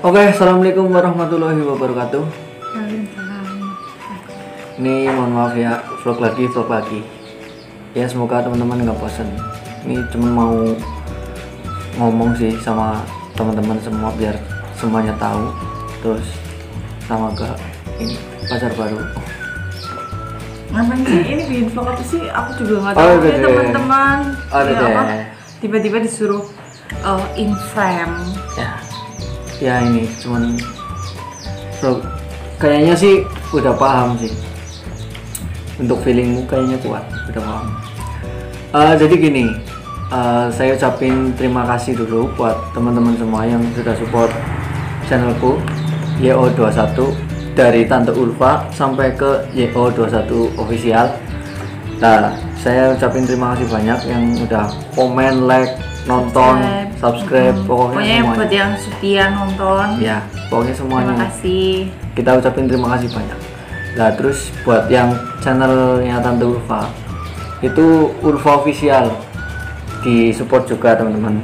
Oke, assalamualaikum warahmatullahi wabarakatuh. Waalaikumsalam. Ini mohon maaf ya, vlog lagi. Ya semoga teman-teman nggak bosan. Ini cuma mau ngomong sih sama teman-teman semua biar semuanya tahu. Terus sama ke ini pacar baru. Ngapain sih ini bikin vlog apa sih? Aku juga nggak Oh, tahu udah ya deh. teman-teman. Ada Ya, deh. apa? Tiba-tiba disuruh in frame. Ya ini cuman vlog. Kayaknya sih udah paham sih. Untuk feelingmu kayaknya kuat, udah paham. Jadi gini, saya ucapin terima kasih dulu buat teman-teman semua yang sudah support channelku YO21 dari Tante Ulfa sampai ke YO21 official. Nah, saya ucapin terima kasih banyak yang udah komen, like, nonton, subscribe, pokoknya Pokoknya semuanya. buat yang setia nonton. Ya, pokoknya semuanya. Terima kasih. Kita ucapin terima kasih banyak. Nah, terus buat yang channelnya Tante Ulfa, itu Ulfa official, di support juga teman-teman,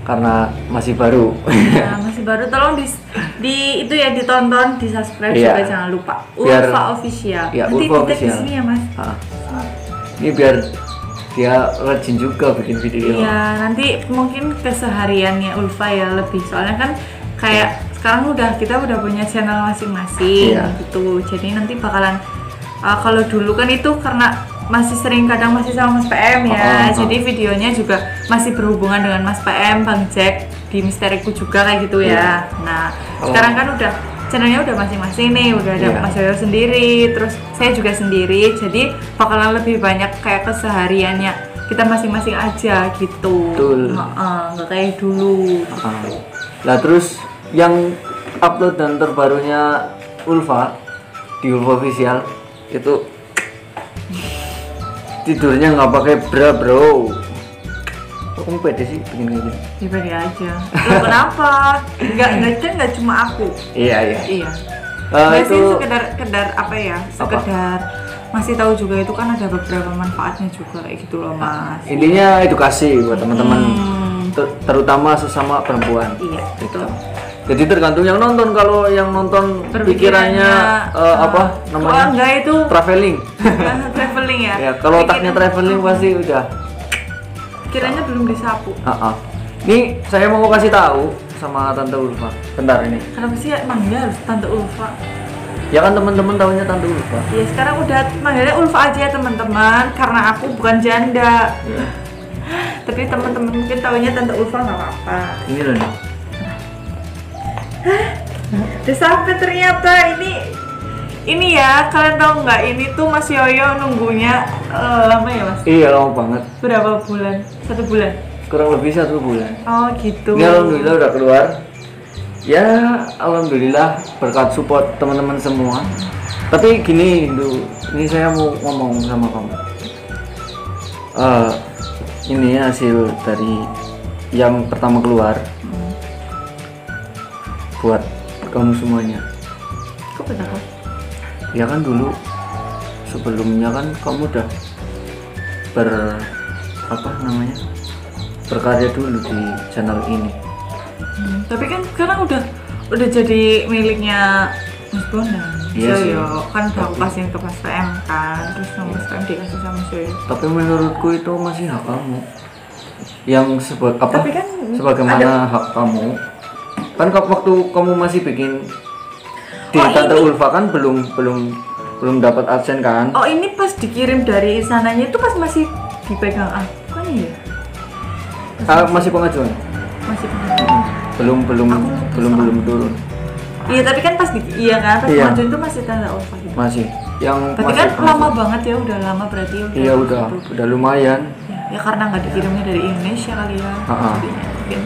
karena masih baru. Nah, masih baru, tolong di itu ya ditonton, di subscribe Iya. juga jangan lupa. Biar- Ulfa official. Ya, Nanti Ulfa di tag di official. sini ya mas. Ini biar dia rajin juga bikin video. Iya, nanti mungkin kesehariannya Ulfa ya lebih, soalnya kan kayak sekarang kita udah punya channel masing-masing Iya. gitu. Jadi nanti bakalan kalau dulu kan itu karena masih sering kadang masih sama Mas PM ya. Jadi videonya juga masih berhubungan dengan Mas PM, Bang Jack di Misteriku juga kayak gitu ya. Nah, sekarang kan udah channelnya udah masing-masing nih, udah ada Iya. Mas Yoyo sendiri, terus saya juga sendiri. Jadi bakalan lebih banyak kayak kesehariannya kita masing-masing aja gitu. Betul. Nggak kayak dulu. Lah terus yang upload dan terbarunya Ulfa di Ulfa official itu tidurnya nggak pakai bra bro. Kok kamu pede sih bikin kayak gini? Pribadi aja. Loh, kenapa? Nggak cuma aku. Iya. Iya. Itu Nggak sih sekedar apa ya? Sekedar masih tahu juga itu kan ada beberapa manfaatnya juga kayak gitu loh mas. intinya edukasi buat teman-teman, terutama sesama perempuan. Iya betul. Jadi tergantung yang nonton. Kalau yang nonton pikirannya apa namanya? enggak itu Traveling. traveling ya. Ya, kalau otaknya traveling pasti udah. Kiranya belum disapu. Nih saya mau kasih tahu sama Tante Ulfa. Bentar ini. Kenapa sih manggil harus Tante Ulfa? Ya kan teman-teman tahunya Tante Ulfa. Ya sekarang udah manggilnya Ulfa aja ya teman-teman, karena aku bukan janda. Ya. Tapi teman-teman mungkin tahunya Tante Ulfa nggak apa-apa. Ini loh nih. Udah sampai ternyata ini ya, kalian tahu nggak, ini tuh Mas Yoyo nunggunya lama ya mas? Iya lama banget. Berapa bulan? 1 bulan? Kurang lebih 1 bulan. Oh gitu. Ini alhamdulillah udah keluar. Ya alhamdulillah berkat support teman-teman semua. Tapi gini, ini saya mau ngomong sama kamu. Ini hasil dari yang pertama keluar buat kamu semuanya. Kok kenapa? Ya kan dulu sebelumnya kan kamu udah berkarya dulu di channel ini. Tapi kan sekarang udah jadi miliknya Mas Bondan. Iya sih. Yoyo kan udah aku kasihin ke Mas PM kan, terus sama Mas PM dikasih sama Mas Yoyo. Tapi menurutku itu masih hak kamu. Yang Tapi kan sebagaimana hak kamu. Kan waktu kamu masih bikin di Tante Ulfa kan belum dapat adsense kan? Oh ini pas dikirim dari sananya itu pas masih dipegang aku kan ya? Masih pengajuan. Masih pengajuan. Belum turun. Iya tapi kan pas iya kan pas Iya. pengajuan itu masih Tante Ulfa gitu. Masih. Yang Tapi masih kan pengajuan. lama banget ya, udah lama berarti udah. Iya udah lumayan. Ya karena nggak dikirimnya dari Indonesia kali ya. Jadinya mungkin.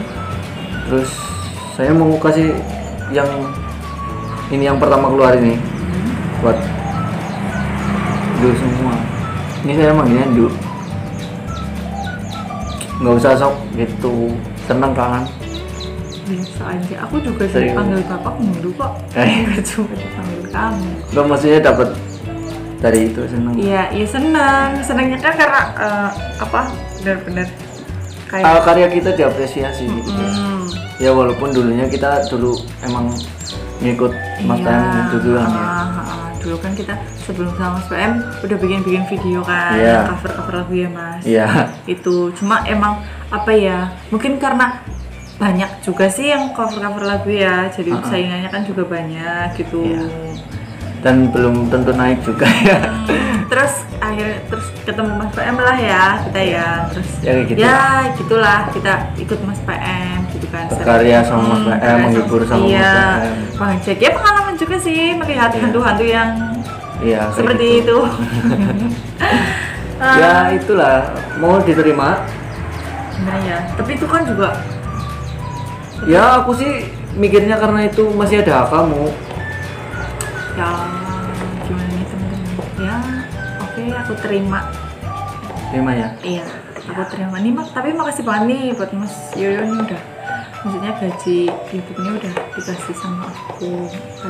Terus saya mau kasih yang ini yang pertama keluar ini buat Du semua. Ini saya manggilnya Du. Nggak usah sok gitu. Seneng kan? Biasa aja. Aku juga Serius? dipanggil bapak mulu kok. Nggak cuma dipanggil kamu. Nggak maksudnya dapat dari itu seneng. Iya, iya senang. Senangnya kan karena benar-benar kayak Karya kita diapresiasi gitu. hmm, Ya walaupun dulunya kita dulu emang ngikut Mas PM dulu kan ya. Dulu kan kita sebelum sama Mas PM udah bikin video kan, Iya. cover lagu ya Mas. Iya. Itu cuma emang apa ya? Mungkin karena banyak juga sih yang cover lagu ya, jadi saingannya kan juga banyak gitu. Iya. Dan belum tentu naik juga ya. Terus akhirnya ketemu Mas PM lah ya kita ya, terus Ya, kayak gitu. ya gitulah kita ikut Mas PM gitu kan. Berkarya sama Mas PM, menghibur sama Mas PM. Bang Jack ya pengalaman juga sih melihat hantu-hantu yang Iya. kayak seperti gitu. itu. Ya itulah mau diterima. Gimana ya? Tapi itu kan juga Ya aku sih mikirnya karena itu masih ada kamu. ya gimana nih teman-teman? Ya oke aku terima. Terima ya. Iya, aku terima nih Mas. Tapi makasih banget nih buat Mas Yoyo nih udah, maksudnya gaji YouTube-nya udah dikasih sama aku.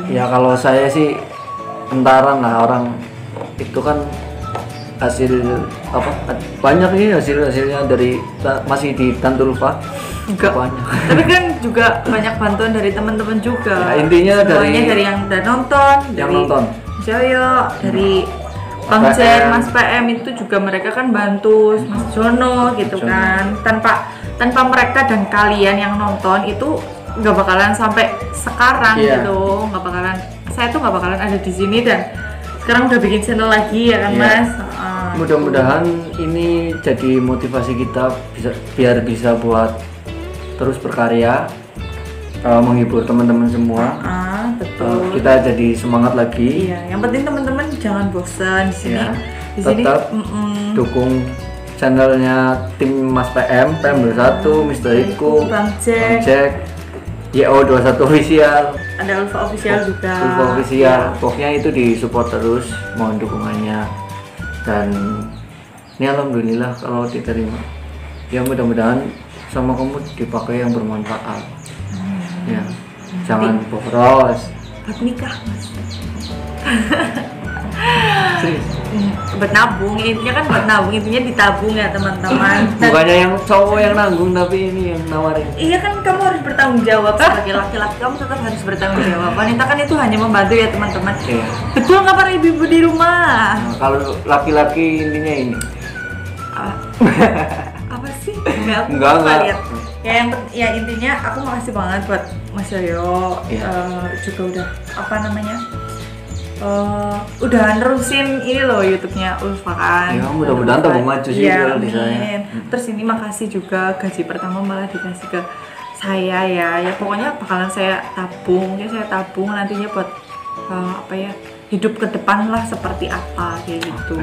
Ya kalau saya sih entaran lah, orang itu kan hasil apa banyak nih hasilnya dari masih di Tantulfa. Enggak Banyak. Tapi kan juga banyak bantuan dari teman-teman juga. Ya, intinya semuanya dari yang udah nonton, Yang dari nonton. Mas Yoyo, dari Bang PM. Jack, Mas PM itu juga mereka kan bantu, Mas Jono gitu Jono. kan. Tanpa mereka dan kalian yang nonton itu nggak bakalan sampai sekarang Iya. gitu, nggak bakalan, saya tuh nggak bakalan ada di sini dan sekarang udah bikin channel lagi ya kan Iya. Mas. Mudah-mudahan ini jadi motivasi kita biar bisa buat terus berkarya, menghibur teman-teman semua. Betul. Kita jadi semangat lagi. Iya, yang penting teman-teman jangan bosan di sini. Ya, Di sini tetap dukung channelnya tim Mas PM, PM21, Misteriku, Bang Jack, Jack, YO21 official, ada Ulfa official juga. Ulfa official. Pokoknya itu disupport terus, mohon dukungannya. Dan ini alhamdulillah kalau diterima. Ya mudah-mudahan sama kamu dipakai yang bermanfaat. Ya, jangan boros. Buat nikah Mas. Serius. Buat nabung, intinya kan buat nabung, intinya ditabung ya teman-teman. Dan- Bukannya yang cowok yang nanggung, tapi ini yang nawarin. Iya kan kamu harus bertanggung jawab sebagai laki-laki, kamu tetap harus bertanggung jawab. Wanita kan itu hanya membantu ya teman-teman. Iya. Betul nggak para ibu-ibu di rumah? Nah, kalau laki-laki intinya ini. Apa sih? Enggak, aku Enggak. nggak lihat. Ya intinya aku makasih banget buat Mas Yoyo. Iya. Juga udah apa namanya? Udah nerusin ini loh YouTube-nya Ulfa kan. Ya, mudah-mudahan tambah maju sih Iya, kalau di saya. amin. Terus ini makasih juga gaji pertama malah dikasih ke saya ya. Ya pokoknya bakalan saya tabung. Ya saya tabung nantinya buat apa ya? Hidup ke depan lah seperti apa kayak gitu.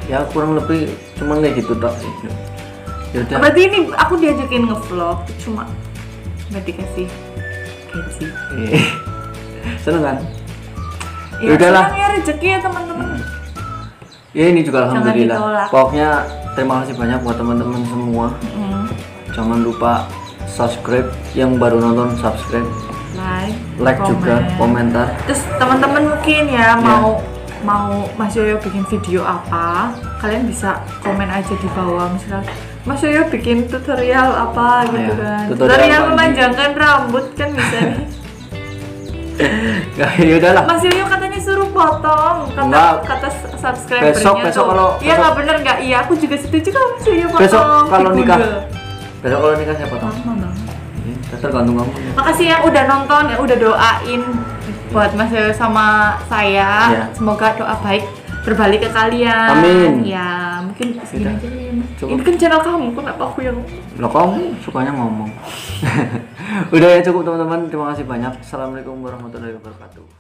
Ya kurang lebih cuman kayak gitu tak sih. Ya udah. Berarti ini aku diajakin ngevlog cuma nggak dikasih gaji. Iya. Seneng kan? Ya Yaudahlah. senang ya rezeki ya teman-teman. Ya ini juga Jangan alhamdulillah. ditolak. Pokoknya terima kasih banyak buat teman-teman semua. Jangan lupa subscribe, yang baru nonton subscribe, like juga, komentar. Terus teman-teman mungkin ya mau Mas Yoyo bikin video apa, kalian bisa komen aja di bawah. Misal Mas Yoyo bikin tutorial apa gitu Ya, kan. tutorial Tutorial mandi. memanjangkan rambut kan bisa nih. Ya udahlah. Mas Yoyo katanya suruh potong, Enggak. kata subscribernya Besok tuh. kalau Iya nggak bener nggak? Iya aku juga setuju kalau Mas Yoyo potong. Besok kalau di nikah. bunda. Besok kalau nikah saya potong. Tergantung kamu. Makasih yang udah nonton, yang udah doain buat Mas Yoyo sama saya. Ya. Semoga doa baik berbalik ke kalian. Amin. Ya, mungkin segini Udah. aja ya, Mas. Cukup. Ini kan channel kamu, kenapa aku yang Loh kamu sukanya ngomong. Udah ya cukup teman-teman. Terima kasih banyak. Assalamualaikum warahmatullahi wabarakatuh.